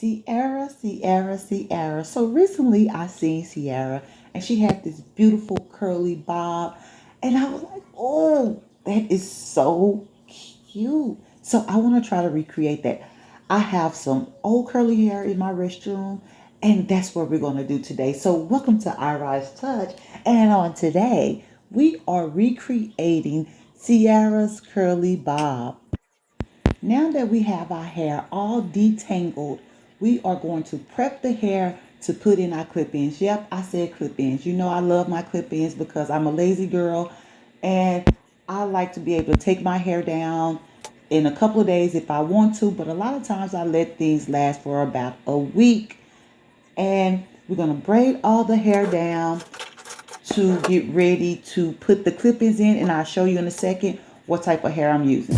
Ciara, Ciara, Ciara. So recently I seen Ciara and she had this beautiful curly bob. And I was like, oh, that is so cute. So I want to try to recreate that. I have some old curly hair in my restroom, and that's what we're going to do today. So welcome to IRiseTouch. And on today, we are recreating Ciara's curly bob. Now that we have our hair all detangled, we are going to prep the hair to put in our clip-ins. Yep, I said clip-ins. You know I love my clip-ins because I'm a lazy girl and I like to be able to take my hair down in a couple of days if I want to, but a lot of times I let things last for about a week. And we're going to braid all the hair down to get ready to put the clip-ins in, and I'll show you in a second what type of hair I'm using.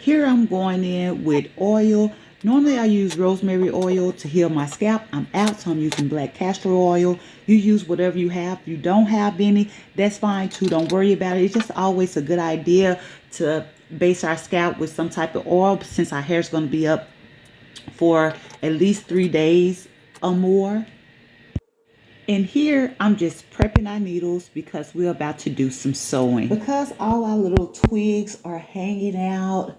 Here I'm going in with oil. Normally I use rosemary oil to heal my scalp. I'm out, so I'm using black castor oil. You use whatever you have. If you don't have any, that's fine too. Don't worry about it. It's just always a good idea to base our scalp with some type of oil since our hair is going to be up for at least 3 days or more. And here I'm just prepping our needles because we're about to do some sewing. Because all our little twigs are hanging out,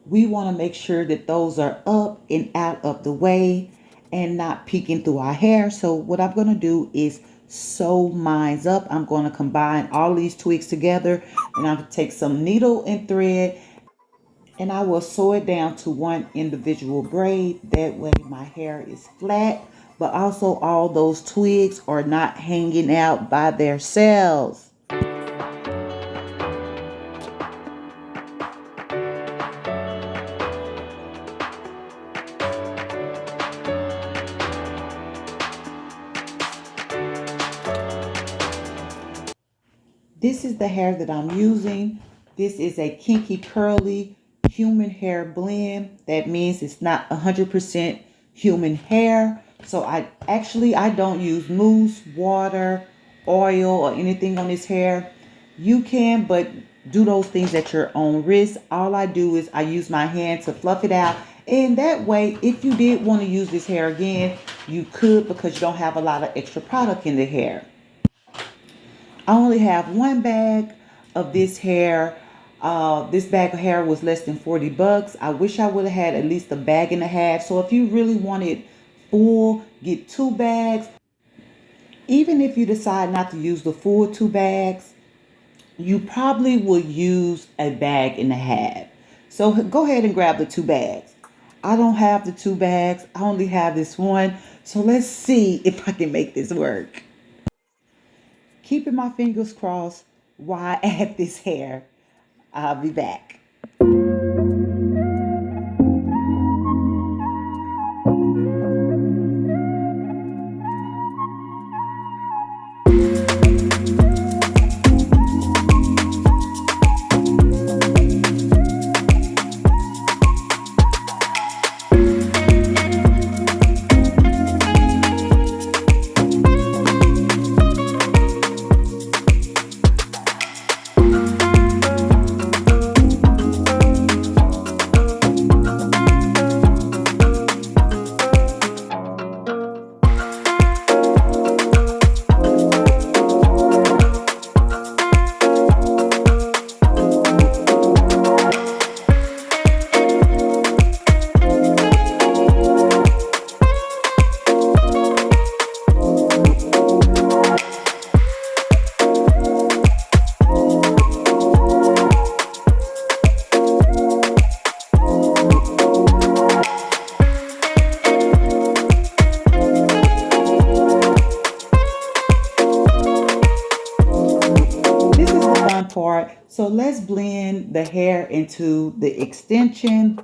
we want to make sure that those are up and out of the way and not peeking through our hair. So what I'm going to do is sew mine up. I'm going to combine all these twigs together, and I'm going to take some needle and thread and I will sew it down to one individual braid. That way my hair is flat, but also all those twigs are not hanging out by themselves. This is the hair that I'm using. This is a kinky curly human hair blend. That means it's not 100% human hair. So I don't use mousse, water, oil, or anything on this hair. You can, but do those things at your own risk. All I do is I use my hand to fluff it out. And that way, if you did want to use this hair again, you could, because you don't have a lot of extra product in the hair. I only have one bag of this hair. This bag of hair was less than $40. I wish I would have had at least a bag and a half. So if you really want it full, get 2 bags. Even if you decide not to use the full 2 bags, you probably will use a bag and a half. So go ahead and grab the 2 bags. I don't have the 2 bags. I only have this one. So let's see if I can make this work. Keeping my fingers crossed while I add this hair. I'll be back. part. So let's blend the hair into the extension.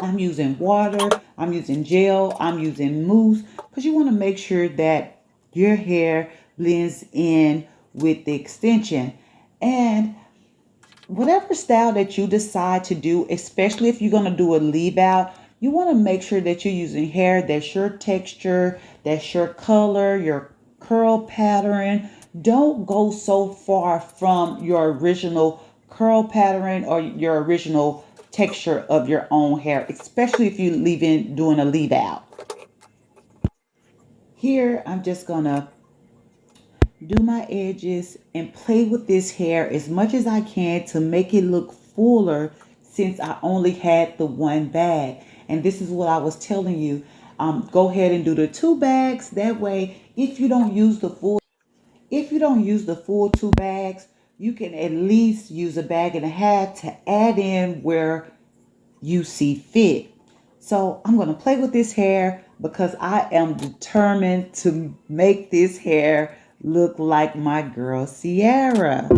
I'm using water, I'm using gel, I'm using mousse, because you want to make sure that your hair blends in with the extension. And whatever style that you decide to do, especially if you're going to do a leave out, you want to make sure that you're using hair that's your texture, that's your color, your curl pattern. Don't go so far from your original curl pattern or your original texture of your own hair, especially if you're doing a leave out. Here, I'm just going to do my edges and play with this hair as much as I can to make it look fuller, since I only had the one bag. And this is what I was telling you. Go ahead and do the 2 bags. That way, if you don't use the full 2 bags, you can at least use a bag and a half to add in where you see fit. So I'm going to play with this hair because I am determined to make this hair look like my girl Ciara.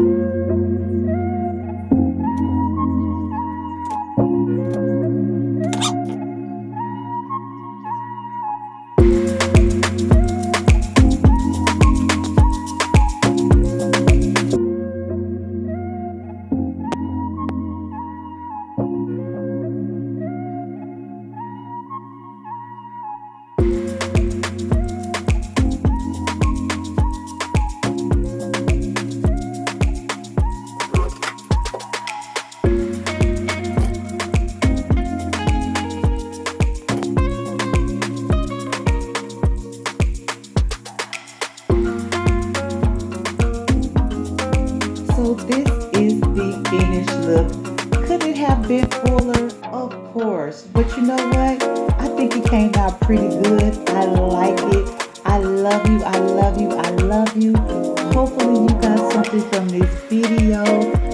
So this is the finished look. Could it have been fuller? Of course. But you know what? I think it came out pretty good. I like it. I love you. I love you. I love you. Hopefully you got something from this video.